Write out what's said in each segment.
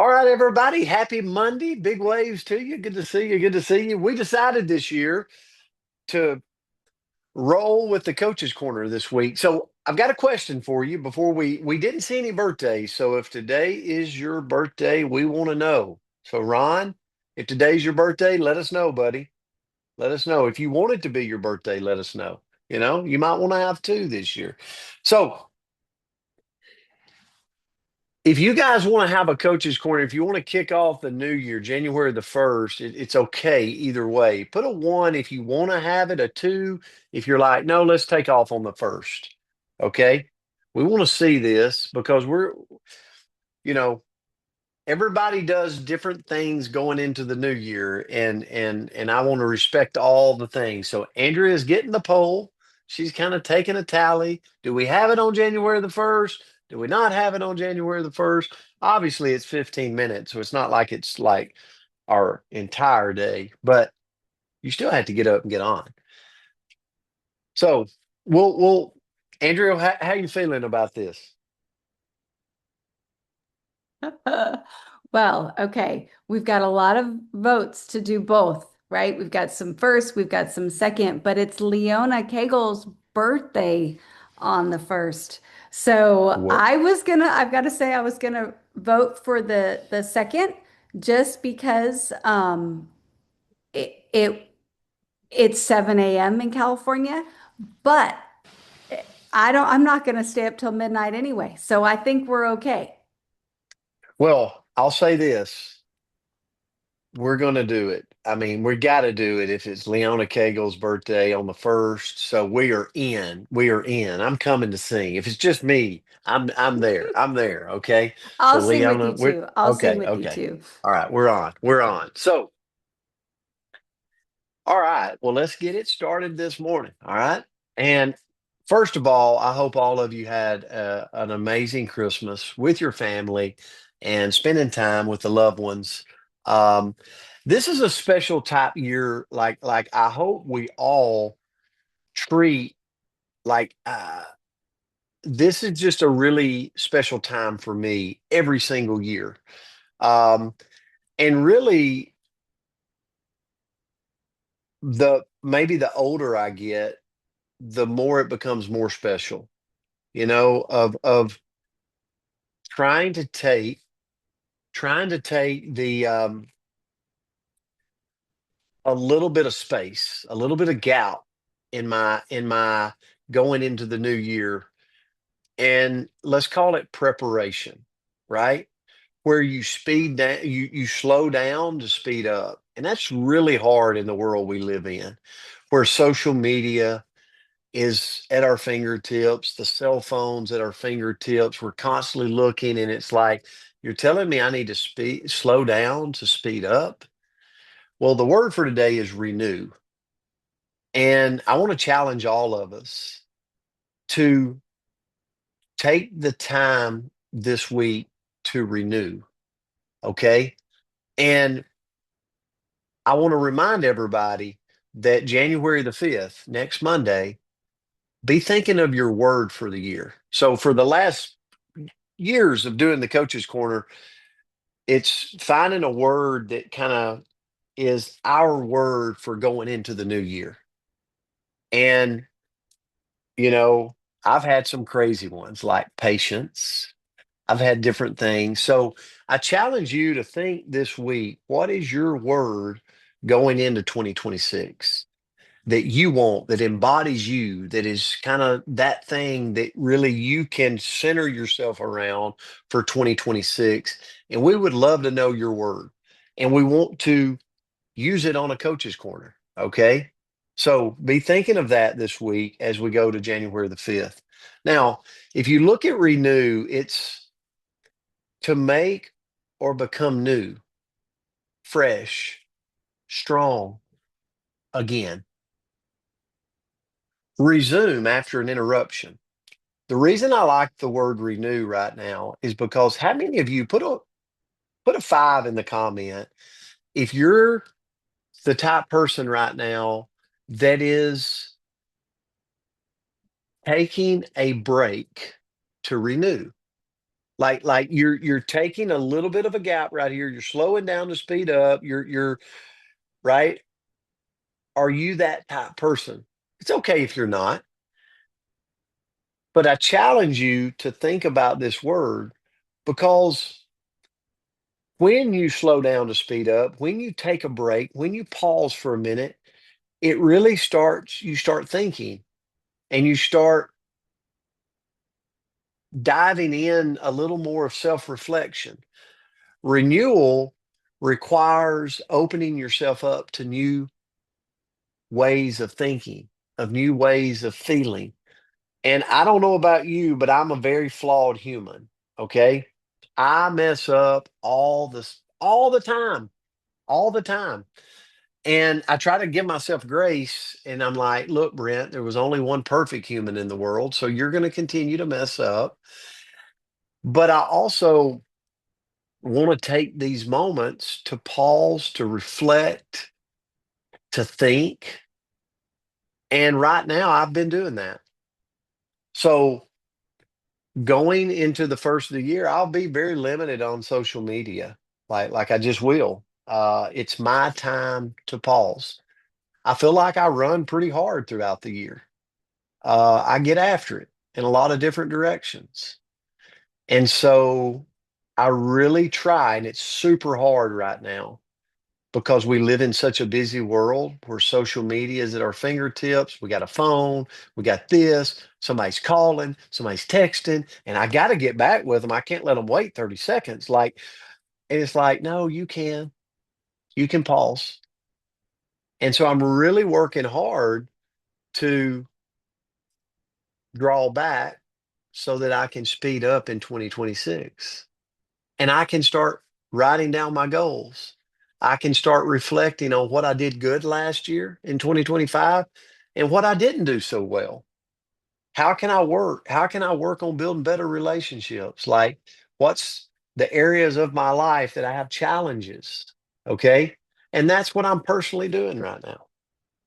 All right, everybody. Happy Monday. Big waves to you. Good to see you. Good to see you. We decided this year to roll with the coaches corner this week. So I've got a question for you before we didn't see any birthdays. So if today is your birthday, we want to know. So Ron, if today's your birthday, let us know, buddy. Let us know. If you want it to be your birthday, let us know. You might want to have two this year. So if you guys want to have a coach's corner, if you want to kick off the new year, January the 1st, it's okay either way. Put a one if you want to have it, a two if you're like, no, let's take off on the first. Okay. We want to see this because you know, everybody does different things going into the new year, and I want to respect all the things. So Andrea's getting the poll. She's kind of taking a tally. Do we have it on January the 1st? Do we not have it on January the 1st? Obviously it's 15 minutes, so it's not like it's like our entire day, but you still have to get up and get on. So we'll Andrea, how you feeling about this? Well, okay. We've got a lot of votes to do both, right? We've got some first, we've got some second, but it's Leona Kegel's birthday on the first. So What? I've got to say I was gonna vote for the second just because it it's 7 a.m. in California, but I'm not gonna stay up till midnight anyway. So I think we're okay. Well, I'll say this. We're going to do it. I mean, we got to do it if it's Leona Kegel's birthday on the 1st. So we are in. We are in. I'm coming to sing. If it's just me, I'm there. I'm there. Okay. I'll So sing with Leona, you we're too. I'll sing okay. with you Okay. too. All right. We're on. We're on. So, all right. Well, let's get it started this morning. All right. And first of all, I hope all of you had an amazing Christmas with your family and spending time with the loved ones. Um, this is a special type year. Like I hope we all treat like this is just a really special time for me every single year. Um, and really, the maybe the older I get, the more it becomes more special. Of trying to take the a little bit of space, a little bit of gap in my going into the new year, and let's call it preparation, right? Where you speed down, you slow down to speed up. And that's really hard in the world we live in, where social media is at our fingertips, the cell phones at our fingertips. We're constantly looking, and it's like, you're telling me I need to slow down to speed up. Well, the word for today is renew. And I want to challenge all of us to take the time this week to renew. Okay. And I want to remind everybody that January the 5th, next Monday, be thinking of your word for the year. So for the last years of doing the coaches corner, it's finding a word that kind of is our word for going into the new year. And, you know, I've had some crazy ones like patience. I've had different things. So I challenge you to think this week, what is your word going into 2026 that you want, that embodies you, that is kind of that thing that really you can center yourself around for 2026? And we would love to know your word. And we want to use it on a coach's corner. Okay. So be thinking of that this week as we go to January the 5th. Now, if you look at renew, it's to make or become new, fresh, strong again. Resume after an interruption. The reason I like the word renew right now is because how many of you put a five in the comment if you're the type person right now that is taking a break to renew? Like you're taking a little bit of a gap right here. You're slowing down to speed up. You're right. Are you that type person? It's okay if you're not, but I challenge you to think about this word because when you slow down to speed up, when you take a break, when you pause for a minute, it really starts, you start thinking and you start diving in a little more of self reflection. Renewal requires opening yourself up to new ways of thinking, of new ways of feeling. And I don't know about you, but I'm a very flawed human. Okay. I mess up all the time, all the time. And I try to give myself grace. And I'm like, look, Brent, there was only one perfect human in the world. So you're going to continue to mess up. But I also want to take these moments to pause, to reflect, to think. And right now, I've been doing that. So going into the first of the year, I'll be very limited on social media. Like I just will. It's my time to pause. I feel like I run pretty hard throughout the year. I get after it in a lot of different directions. And so I really try, and it's super hard right now because we live in such a busy world where social media is at our fingertips. We got a phone, we got this, somebody's calling, somebody's texting, and I got to get back with them. I can't let them wait 30 seconds. And it's like, no, you can pause. And so I'm really working hard to draw back so that I can speed up in 2026 and I can start writing down my goals. I can start reflecting on what I did good last year in 2025 and what I didn't do so well. How can I work? How can I work on building better relationships? Like, what's the areas of my life that I have challenges? Okay. And that's what I'm personally doing right now.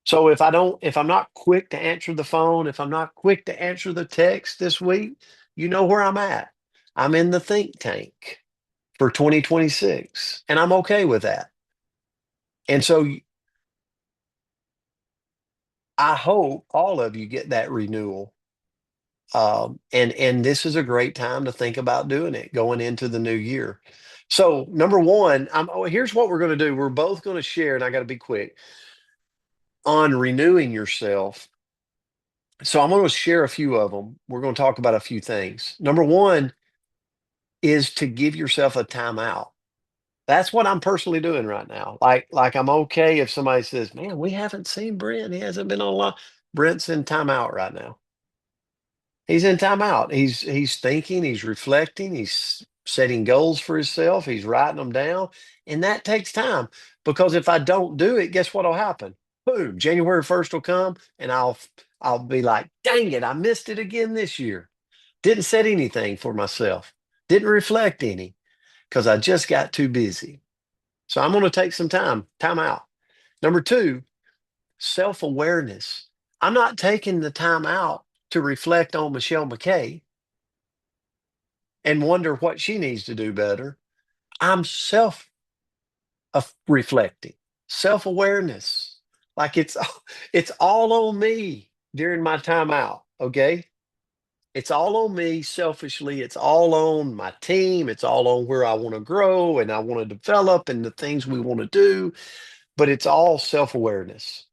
So if I'm not quick to answer the phone, if I'm not quick to answer the text this week, you know where I'm at. I'm in the think tank for 2026, and I'm okay with that. And so I hope all of you get that renewal. And this is a great time to think about doing it going into the new year. So number one, here's what we're going to do. We're both going to share, and I got to be quick on renewing yourself. So I'm going to share a few of them. We're going to talk about a few things. Number one is to give yourself a timeout. That's what I'm personally doing right now. Like I'm okay if somebody says, "Man, we haven't seen Brent. He hasn't been online." Brent's in timeout right now. He's in timeout. He's thinking, he's reflecting, he's setting goals for himself, he's writing them down, and that takes time because if I don't do it, guess what'll happen? Boom, January 1st will come and I'll be like, "Dang it, I missed it again this year." Didn't set anything for myself. Didn't reflect any because I just got too busy. So I'm going to take some time out. Number two, self awareness. I'm not taking the time out to reflect on Michelle McKay and wonder what she needs to do better. I'm self reflecting, self awareness. Like it's all on me during my time out. Okay. It's all on me selfishly. It's all on my team. It's all on where I want to grow and I want to develop and the things we want to do. But it's all self awareness.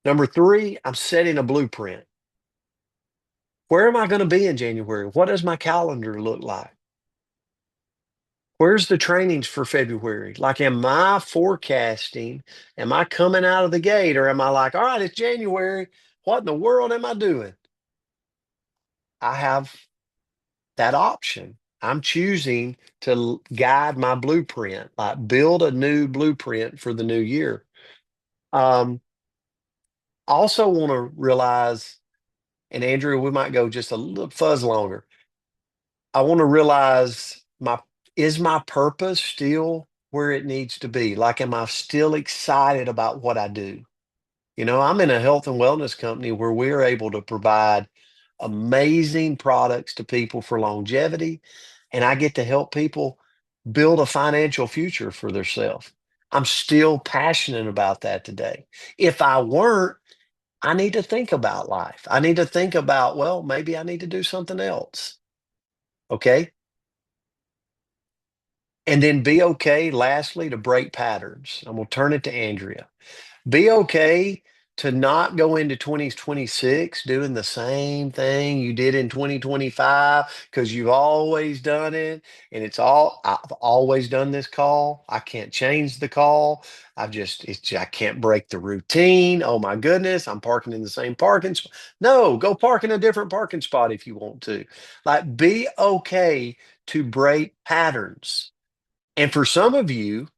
Number three, I'm setting a blueprint. Where am I going to be in January? What does my calendar look like? Where's the trainings for February? Like, am I forecasting? Am I coming out of the gate or am I like, all right, it's January. What in the world am I doing? I have that option. I'm choosing to guide my blueprint, like build a new blueprint for the new year. Um, I also want to realize, and Andrew, we might go just a little fuzz longer. I want to realize is my purpose still where it needs to be? Like, am I still excited about what I do? You know, I'm in a health and wellness company where we're able to provide amazing products to people for longevity and I get to help people build a financial future for themselves. I'm still passionate about that today. If I weren't, I need to think about life. I need to think about, well, maybe I need to do something else. Okay. And then be okay, lastly, to break patterns. I'm going to turn it to Andrea. Be okay to not go into 2026 doing the same thing you did in 2025 because you've always done it. And I've always done this call. I can't change the call. I can't break the routine. Oh my goodness, I'm parking in the same parking spot. No, go park in a different parking spot if you want to. Like, be okay to break patterns. And for some of you,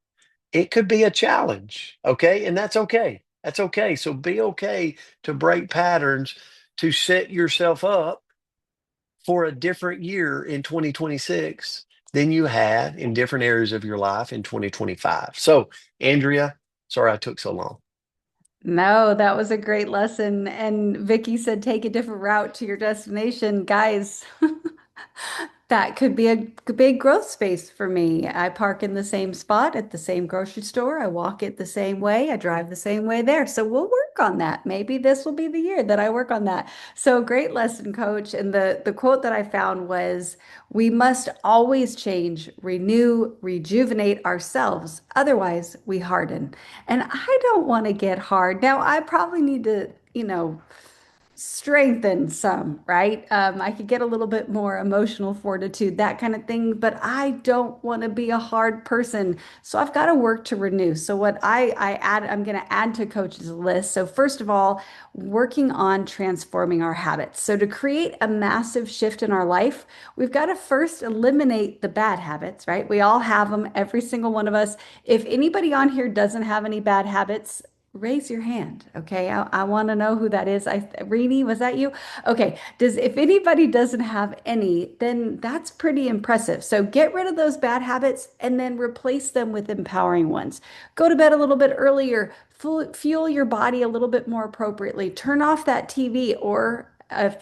it could be a challenge. Okay. And that's okay. That's okay. So be okay to break patterns to set yourself up for a different year in 2026 than you had in different areas of your life in 2025. So, Andrea, sorry I took so long. No, that was a great lesson. And Vicky said, take a different route to your destination. Guys, that could be a big growth space for me. I park in the same spot at the same grocery store. I walk it the same way. I drive the same way there. So we'll work on that. Maybe this will be the year that I work on that. So great lesson, coach. And the quote that I found was, we must always change, renew, rejuvenate ourselves. Otherwise, we harden. And I don't want to get hard. Now, I probably need to, strengthen some, right? I could get a little bit more emotional fortitude, that kind of thing, but I don't want to be a hard person. So I've got to work to renew. So what I'm going to add to coach's list. So first of all, working on transforming our habits. So to create a massive shift in our life, we've got to first eliminate the bad habits, right? We all have them, every single one of us. If anybody on here doesn't have any bad habits, raise your hand. Okay. I want to know who that is. Rini, was that you? Okay. If anybody doesn't have any, then that's pretty impressive. So get rid of those bad habits and then replace them with empowering ones. Go to bed a little bit earlier, fuel your body a little bit more appropriately. Turn off that TV, or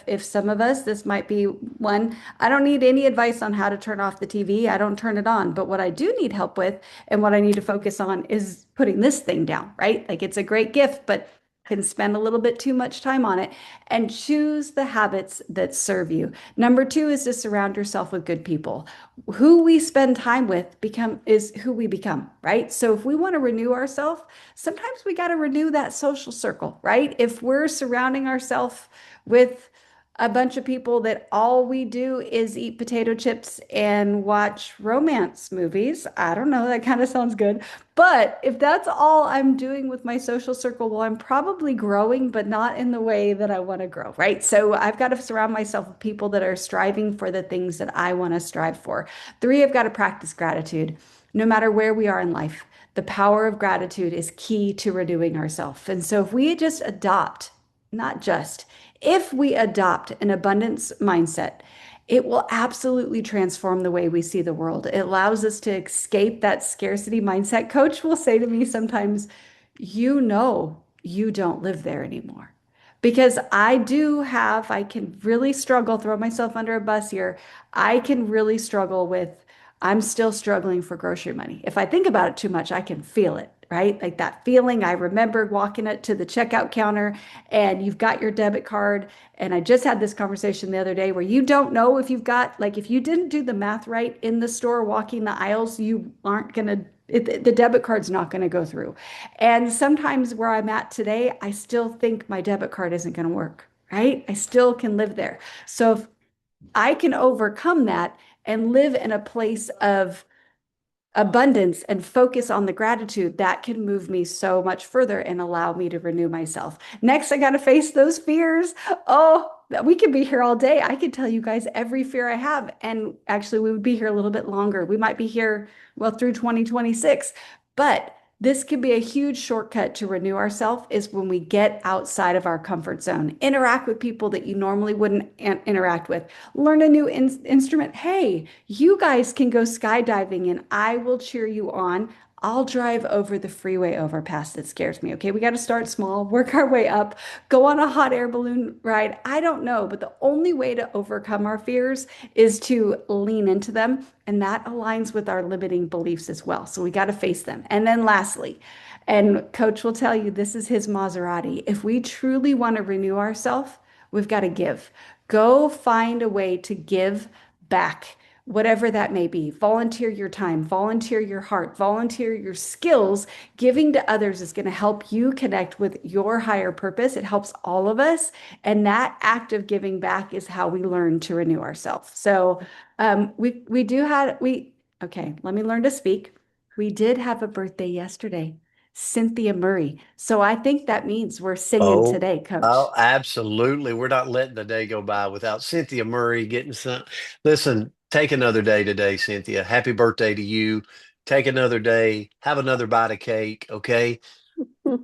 if some of us, this might be one, I don't need any advice on how to turn off the TV. I don't turn it on. But what I do need help with and what I need to focus on is putting this thing down, right? Like, it's a great gift, but can spend a little bit too much time on it, and choose the habits that serve you. Number two is to surround yourself with good people. Who we spend time with is who we become, right? So if we want to renew ourselves, sometimes we got to renew that social circle, right? If we're surrounding ourselves with a bunch of people that all we do is eat potato chips and watch romance movies. I don't know, that kind of sounds good. But if that's all I'm doing with my social circle, well, I'm probably growing, but not in the way that I want to grow, right? So I've got to surround myself with people that are striving for the things that I want to strive for. Three, I've got to practice gratitude. No matter where we are in life, the power of gratitude is key to renewing ourselves. And so if we just adopt, not just, if we adopt an abundance mindset, it will absolutely transform the way we see the world. It allows us to escape that scarcity mindset. Coach will say to me sometimes, you don't live there anymore. Because I can really struggle, throw myself under a bus here. I can really struggle with, I'm still struggling for grocery money. If I think about it too much, I can feel it, right? Like that feeling. I remember walking it to the checkout counter and you've got your debit card. And I just had this conversation the other day where you don't know if you've got, like, if you didn't do the math right in the store walking the aisles, you aren't going to, the debit card's not going to go through. And sometimes where I'm at today, I still think my debit card isn't going to work, right? I still can live there. So if I can overcome that and live in a place of abundance and focus on the gratitude, that can move me so much further and allow me to renew myself. Next, I got to face those fears. Oh, we could be here all day. I could tell you guys every fear I have. And actually, we would be here a little bit longer. We might be here, well, through 2026. But this could be a huge shortcut to renew ourselves is when we get outside of our comfort zone, interact with people that you normally wouldn't interact with, learn a new instrument. Hey, you guys can go skydiving and I will cheer you on. I'll drive over the freeway overpass that scares me. Okay, we got to start small, work our way up, go on a hot air balloon ride. I don't know, but the only way to overcome our fears is to lean into them. And that aligns with our limiting beliefs as well. So we got to face them. And then lastly, and Coach will tell you this is his Maserati. If we truly want to renew ourselves, we've got to give. Go find a way to give back, whatever that may be. Volunteer your time, volunteer your heart, volunteer your skills. Giving to others is going to help you connect with your higher purpose. It helps all of us. And that act of giving back is how we learn to renew ourselves. So we do have okay, let me learn to speak. We did have a birthday yesterday. Cynthia Murray. So I think that means we're singing Oh, today, Coach. oh, absolutely. We're not letting the day go by without Cynthia Murray getting some. Listen, take another day today, Cynthia. Happy birthday to you. Take another day. Have another bite of cake. Okay.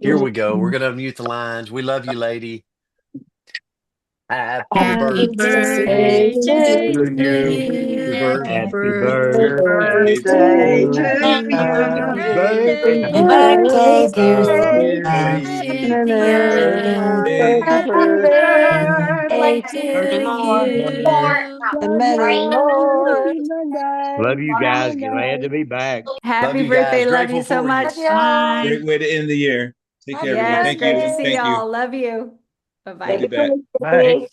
Here we go. We're going to unmute the lines. We love you, lady. Happy Happy Happy birthday birthday birthday to to to you. you. you. Happy Happy Happy birthday birthday birthday to to to you. you. Happy you. Happy Happy birthday, birthday, dear dear Birthday, Cynthia. Cynthia. Happy happy birthday birthday. to you. And many more. Love you guys. Glad to be back. Love Happy you guys. birthday. Love you Grateful so for you. Love much. ya. Bye. Great way to end the year. Take care, Happy everyone. Yes, Thank great to you. birthday. see Thank you. y'all. Love you. Love Bye-bye. you back. Bye.